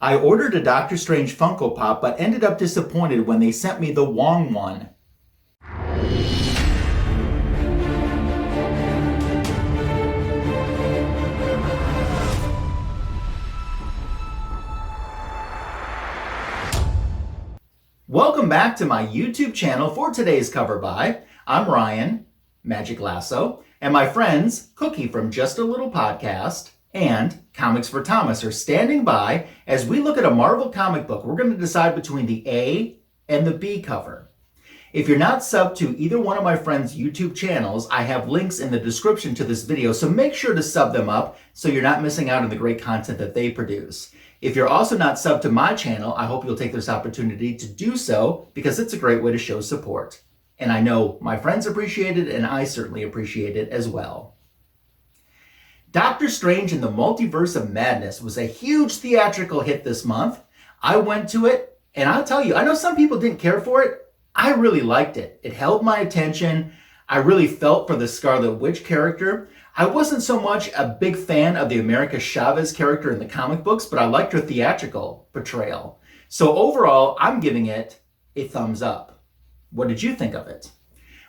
I ordered a Doctor Strange Funko Pop, but ended up disappointed when they sent me the Wong one. Welcome back to my YouTube channel for today's cover by. I'm Ryan, Magic Lasso, and my friends Cookie from Just a Little Podcast and Comics for Thomas are standing by as we look at a Marvel comic book. We're going to decide between the A and the B cover. If you're not subbed to either one of my friends' YouTube channels, I have links in the description to this video, so make sure to sub them up so you're not missing out on the great content that they produce. If you're also not subbed to my channel, I hope you'll take this opportunity to do so because it's a great way to show support. And I know my friends appreciate it, and I certainly appreciate it as well. Doctor Strange in the Multiverse of Madness was a huge theatrical hit this month. I went to it, and I'll tell you, I know some people didn't care for it. I really liked it. It held my attention. I really felt for the Scarlet Witch character. I wasn't so much a big fan of the America Chavez character in the comic books, but I liked her theatrical portrayal. So overall, I'm giving it a thumbs up. What did you think of it?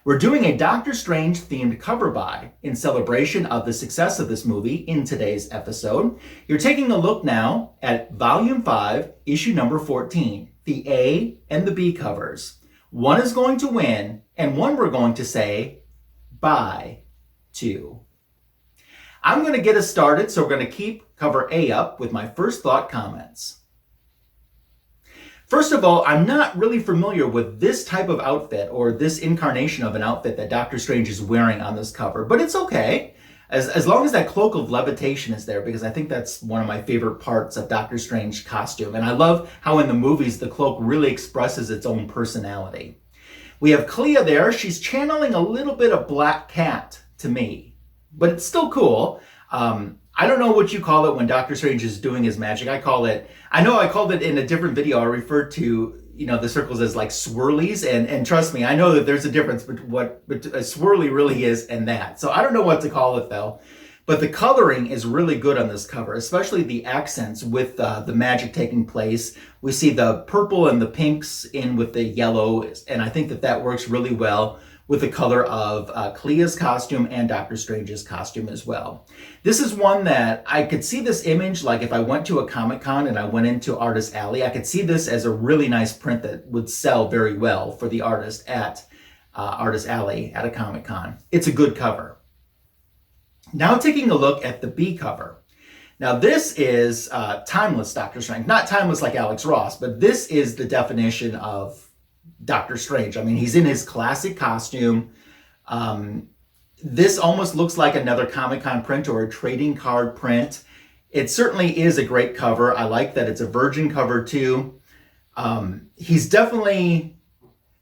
We're doing a Doctor Strange themed cover by in celebration of the success of this movie in today's episode. You're taking a look now at Volume 5, Issue number 14, the A and the B covers. One is going to win, and one we're going to say bye to. I'm going to get us started, so we're going to keep cover A up with my first thought comments. First of all, I'm not really familiar with this type of outfit or this incarnation of an outfit that Doctor Strange is wearing on this cover, but it's okay. As long as that cloak of levitation is there, because I think that's one of my favorite parts of Doctor Strange's costume. And I love how in the movies the cloak really expresses its own personality. We have Clea there. She's channeling a little bit of Black Cat to me, but it's still cool. I don't know what you call it when Doctor Strange is doing his magic. I called it in a different video. I referred to, the circles as like swirlies. And trust me, I know that there's a difference between what a swirly really is and that. So I don't know what to call it though. But the coloring is really good on this cover, especially the accents with the magic taking place. We see the purple and the pinks in with the yellow. And I think that works really well with the color of Clea's costume and Doctor Strange's costume as well. This is one that I could see this image, like if I went to a Comic-Con and I went into Artist Alley, I could see this as a really nice print that would sell very well for the artist at Artist Alley at a Comic-Con. It's a good cover. Now taking a look at the B cover. Now this is timeless Doctor Strange. Not timeless like Alex Ross, but this is the definition of Doctor Strange. I mean, he's in his classic costume. This almost looks like another Comic-Con print or a trading card print. It certainly is a great cover. I like that it's a virgin cover too. He's definitely,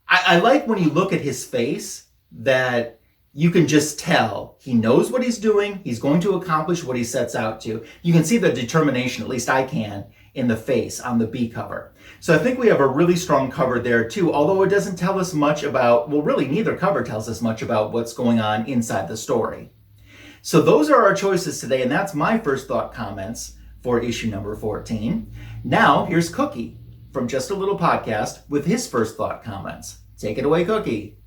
I like when you look at his face that you can just tell he knows what he's doing. He's going to accomplish what he sets out to. You can see the determination, at least I can, in the face on the B cover. So I think we have a really strong cover there too, although it doesn't tell us much about, well, really neither cover tells us much about what's going on inside the story. So those are our choices today, and that's my first thought comments for issue number 14. Now here's Cookie from Just a Little Podcast with his first thought comments. Take it away, Cookie.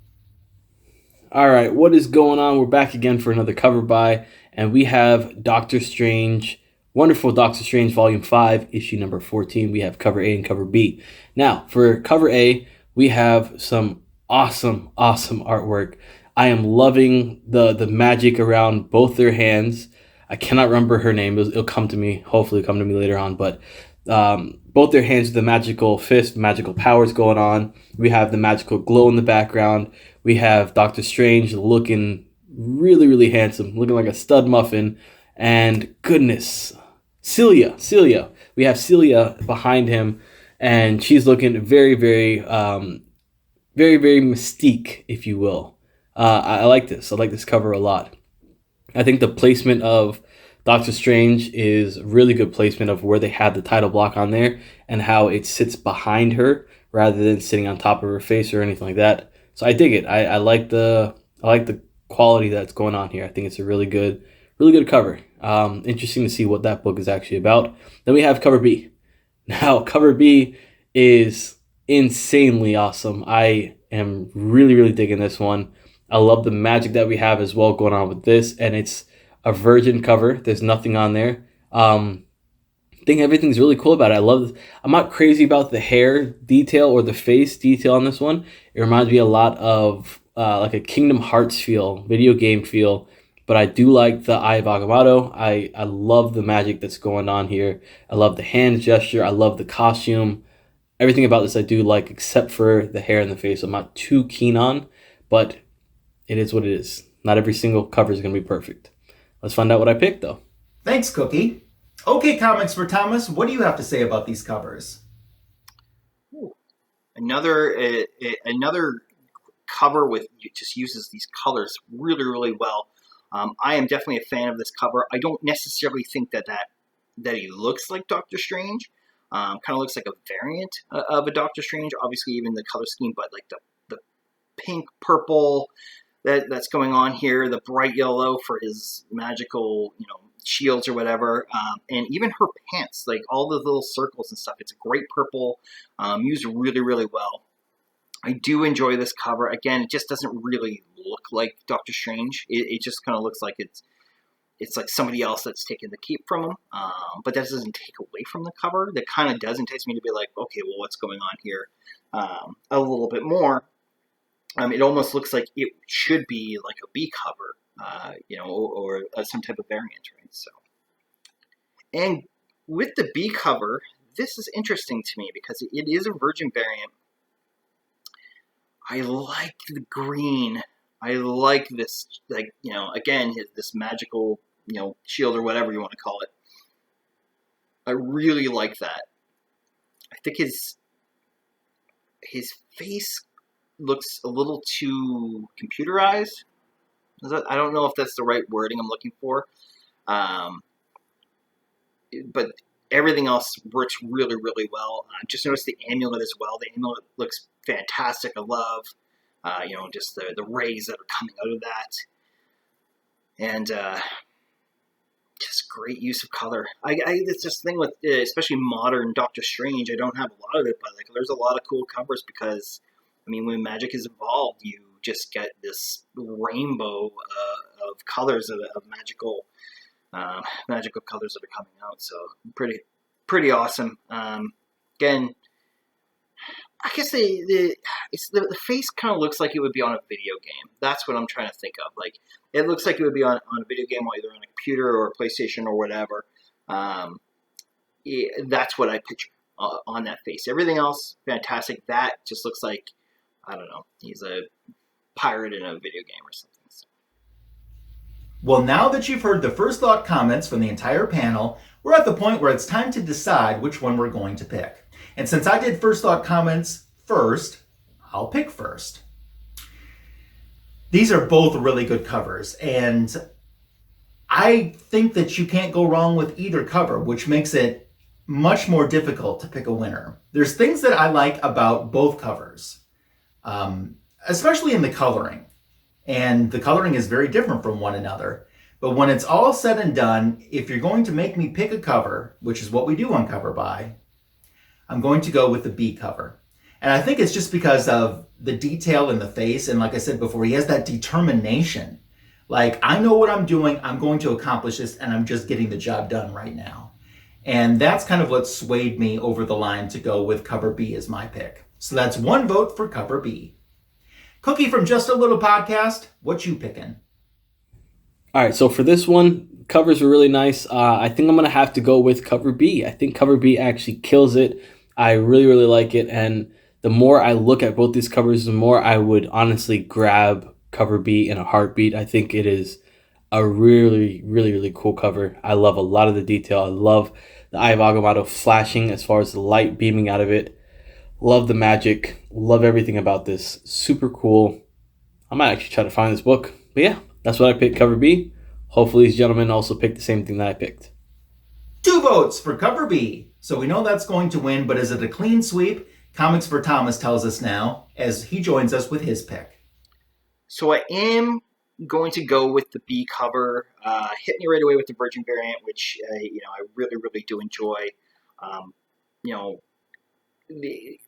All right, what is going on? We're back again for another cover by, and we have Doctor Strange, Wonderful Doctor Strange Volume 5, issue number 14. We have cover A and cover B. Now, for cover A, we have some awesome artwork. I am loving the magic around both their hands. I cannot remember her name. It'll come to me. Hopefully it'll come to me later on. But both their hands with the magical fist, magical powers going on. We have the magical glow in the background. We have Doctor Strange looking really handsome, looking like a stud muffin. And goodness, Celia. We have Celia behind him, and she's looking very mystique, if you will. I like this. I like this cover a lot. I think the placement of Doctor Strange is really good placement of where they have the title block on there and how it sits behind her rather than sitting on top of her face or anything like that. So I dig it. I like the quality that's going on here. I think it's a really good cover. Interesting to see what that book is actually about. Then we have cover B. Now, cover B is insanely awesome. I am really, really digging this one. I love the magic that we have as well going on with this, and it's a virgin cover. There's nothing on there. I think everything's really cool about it. I'm not crazy about the hair detail or the face detail on this one. It reminds me a lot of like a Kingdom Hearts feel, video game feel. But I do like the Eye of Agamotto. I love the magic that's going on here. I love the hand gesture. I love the costume. Everything about this I do like, except for the hair and the face. I'm not too keen on, but it is what it is. Not every single cover is going to be perfect. Let's find out what I picked, though. Thanks, Cookie. Okay, Comics for Thomas, what do you have to say about these covers? Ooh. Another cover with just uses these colors really, really well. I am definitely a fan of this cover. I don't necessarily think that he looks like Doctor Strange. Kind of looks like a variant of a Doctor Strange. Obviously, even the color scheme, but like the pink, purple that's going on here, the bright yellow for his magical, shields or whatever, and even her pants, like all the little circles and stuff. It's a great purple, used really, really well. I do enjoy this cover. Again, it just doesn't really look like Doctor Strange. It just kind of looks like it's like somebody else that's taken the cape from him. But that doesn't take away from the cover. That kind of does entice me to be like, okay, well, what's going on here? A little bit more. It almost looks like it should be like a B cover, or some type of variant, right? So, and with the B cover, this is interesting to me because it is a Virgin variant. I like the green. I like this, again, this magical, shield or whatever you want to call it. I really like that. I think his face looks a little too computerized. I don't know if that's the right wording I'm looking for. But everything else works really, really well. Just notice the amulet as well. The amulet looks fantastic. I love, just the rays that are coming out of that. And just great use of color. It's this thing with, especially modern Doctor Strange, I don't have a lot of it, but like there's a lot of cool covers because, when magic is involved, you just get this rainbow of colors of magical colors that are coming out. So pretty awesome. Again, I guess the face kind of looks like it would be on a video game. That's what I'm trying to think of. Like it looks like it would be on a video game, either on a computer or a PlayStation or whatever. That's what I picture on that face. Everything else, fantastic. That just looks like, I don't know, he's a pirate in a video game or something. So. Well, now that you've heard the first thought comments from the entire panel, we're at the point where it's time to decide which one we're going to pick. And since I did first thought comments first, I'll pick first. These are both really good covers, and I think that you can't go wrong with either cover, which makes it much more difficult to pick a winner. There's things that I like about both covers, especially in the coloring. And the coloring is very different from one another. But when it's all said and done, if you're going to make me pick a cover, which is what we do on Cover By, I'm going to go with the B cover. And I think it's just because of the detail in the face. And like I said before, he has that determination. Like, I know what I'm doing. I'm going to accomplish this, and I'm just getting the job done right now. And that's kind of what swayed me over the line to go with Cover B as my pick. So that's one vote for Cover B. Cookie from Just a Little Podcast, what you picking? All right, so for this one, covers are really nice. I think I'm going to have to go with Cover B. I think Cover B actually kills it. I really, really like it. And the more I look at both these covers, the more I would honestly grab Cover B in a heartbeat. I think it is a really, really, really cool cover. I love a lot of the detail. I love the Eye of Agamotto flashing as far as the light beaming out of it. Love the magic. Love everything about this. Super cool. I might actually try to find this book. But yeah, that's what I picked, Cover B. Hopefully these gentlemen also picked the same thing that I picked. 2 votes for Cover B. So we know that's going to win, but is it a clean sweep? Comics for Thomas tells us now as he joins us with his pick. So I am going to go with the B cover. Hit me right away with the Virgin variant, which I really, really do enjoy.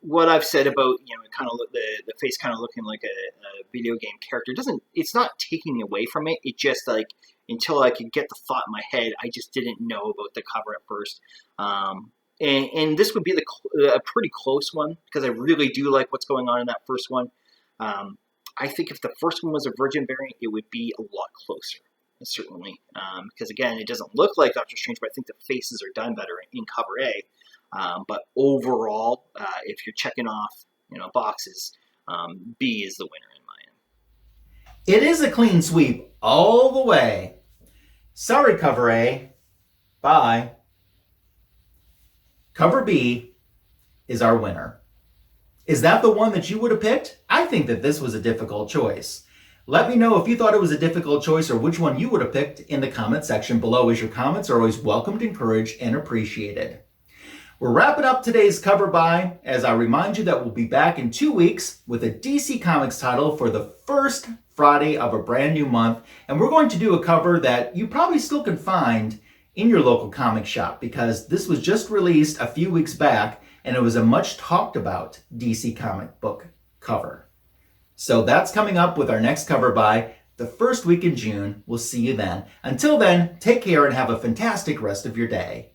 what I've said about kind of the face kind of looking like a video game character it's not taking away from it. It just like until I could get the thought in my head, I just didn't know about the cover at first. And this would be a pretty close one because I really do like what's going on in that first one. I think if the first one was a Virgin variant, it would be a lot closer, certainly. Because again, it doesn't look like Doctor Strange, but I think the faces are done better in cover A. But overall, if you're checking off, boxes, B is the winner in my end. It is a clean sweep all the way. Sorry, cover A. Bye. Cover B is our winner. Is that the one that you would have picked? I think that this was a difficult choice. Let me know if you thought it was a difficult choice or which one you would have picked in the comment section below, as your comments are always welcomed, encouraged, and appreciated. We're wrapping up today's cover by, as I remind you that we'll be back in 2 weeks with a DC Comics title for the first Friday of a brand new month. And we're going to do a cover that you probably still can find in your local comic shop because this was just released a few weeks back and it was a much talked about DC comic book cover. So that's coming up with our next cover by the first week in June. We'll see you then. Until then, take care and have a fantastic rest of your day.